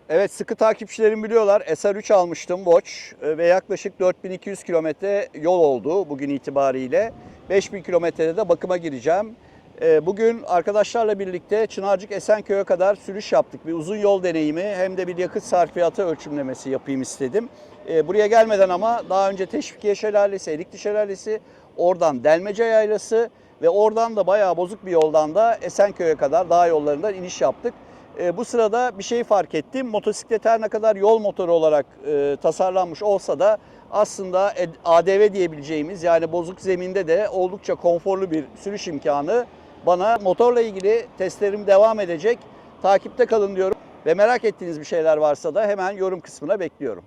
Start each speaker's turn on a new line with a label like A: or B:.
A: Evet, sıkı takipçilerim biliyorlar. SR3 almıştım Watch ve yaklaşık 4200 kilometre yol oldu bugün itibariyle. 5000 kilometrede de bakıma gireceğim. Bugün arkadaşlarla birlikte Çınarcık Esenköy'e kadar sürüş yaptık. Bir uzun yol deneyimi hem de bir yakıt sarfiyatı ölçümlemesi yapayım istedim. Buraya gelmeden ama daha önce Teşvikiye Şelalesi, Erikli Şelalesi, oradan Delmece Yaylası ve oradan da bayağı bozuk bir yoldan da Esenköy'e kadar dağ yollarından iniş yaptık. Bu sırada bir şey fark ettim. Motosiklet her ne kadar yol motoru olarak tasarlanmış olsa da aslında ADV diyebileceğimiz, yani bozuk zeminde de oldukça konforlu bir sürüş imkanı bana. Motorla ilgili testlerim devam edecek. Takipte kalın diyorum ve merak ettiğiniz bir şeyler varsa da hemen yorum kısmına bekliyorum.